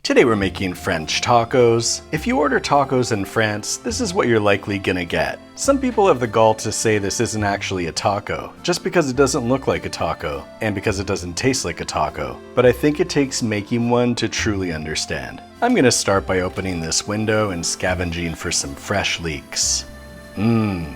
Today we're making French tacos. If you order tacos in France, this is what you're likely gonna get. Some people have the gall to say this isn't actually a taco, just because it doesn't look like a taco, and because it doesn't taste like a taco. But I think it takes making one to truly understand. I'm gonna start by opening this window and scavenging for some fresh leeks.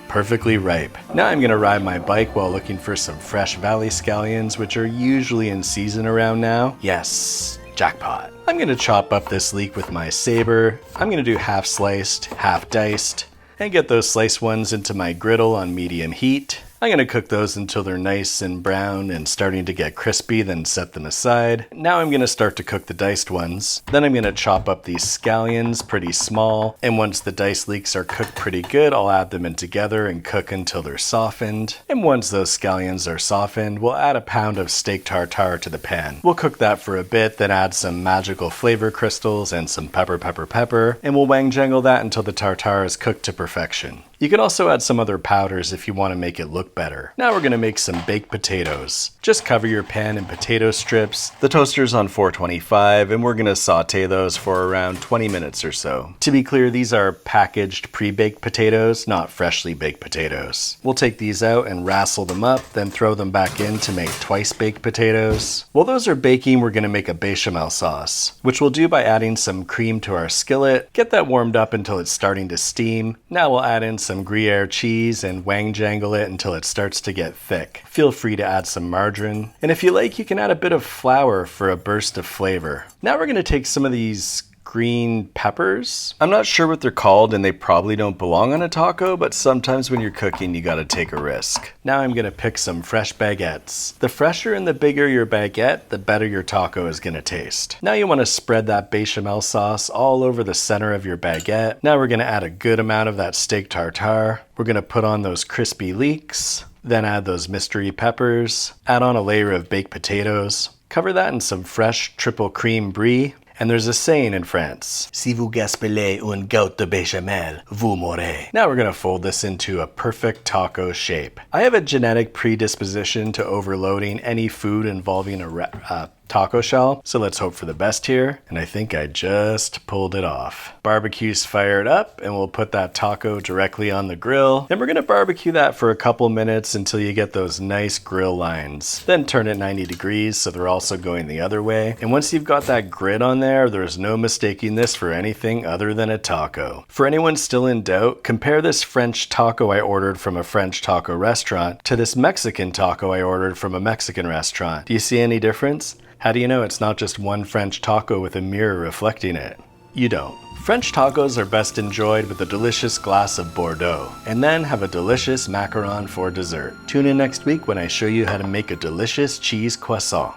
Perfectly ripe. Now I'm gonna ride my bike while looking for some fresh valley scallions, which are usually in season around now. Yes, jackpot. I'm gonna chop up this leek with my saber. I'm gonna do half sliced, half diced, and get those sliced ones into my griddle on medium heat. I'm gonna cook those until they're nice and brown and starting to get crispy, then set them aside. Now I'm gonna start to cook the diced ones. Then I'm gonna chop up these scallions pretty small, and once the diced leeks are cooked pretty good, I'll add them in together and cook until they're softened. And once those scallions are softened, we'll add a pound of steak tartare to the pan. We'll cook that for a bit, then add some magical flavor crystals and some pepper, and we'll wang jangle that until the tartare is cooked to perfection. You can also add some other powders if you want to make it look better. Now we're going to make some baked potatoes. Just cover your pan in potato strips. The toaster's on 425 and we're going to saute those for around 20 minutes or so. To be clear, these are packaged pre-baked potatoes, not freshly baked potatoes. We'll take these out and rassle them up, then throw them back in to make twice baked potatoes. While those are baking, we're going to make a bechamel sauce, which we'll do by adding some cream to our skillet. Get that warmed up until it's starting to steam. Now we'll add in some Gruyere cheese and wang jangle it until it starts to get thick. Feel free to add some margarine, and if you like, you can add a bit of flour for a burst of flavor. Now we're going to take some of these green peppers. I'm not sure what they're called and they probably don't belong on a taco, but sometimes when you're cooking you gotta take a risk. Now I'm gonna pick some fresh baguettes. The fresher and the bigger your baguette, the better your taco is gonna taste. Now you wanna spread that bechamel sauce all over the center of your baguette. Now we're gonna add a good amount of that steak tartare. We're gonna put on those crispy leeks, then add those mystery peppers, add on a layer of baked potatoes, cover that in some fresh triple cream brie. And there's a saying in France, si vous gaspillez une goutte de béchamel, vous mourrez. Now we're gonna fold this into a perfect taco shape. I have a genetic predisposition to overloading any food involving a taco shell, so let's hope for the best here, and I think I just pulled it off. Barbecue's fired up, and we'll put that taco directly on the grill, and we're gonna barbecue that for a couple minutes until you get those nice grill lines. Then turn it 90 degrees so they're also going the other way, and once you've got that grit on there, there's no mistaking this for anything other than a taco. For anyone still in doubt, compare this French taco I ordered from a French taco restaurant to this Mexican taco I ordered from a Mexican restaurant. Do you see any difference? How do you know it's not just one French taco with a mirror reflecting it? You don't. French tacos are best enjoyed with a delicious glass of Bordeaux, and then have a delicious macaron for dessert. Tune in next week when I show you how to make a delicious cheese croissant.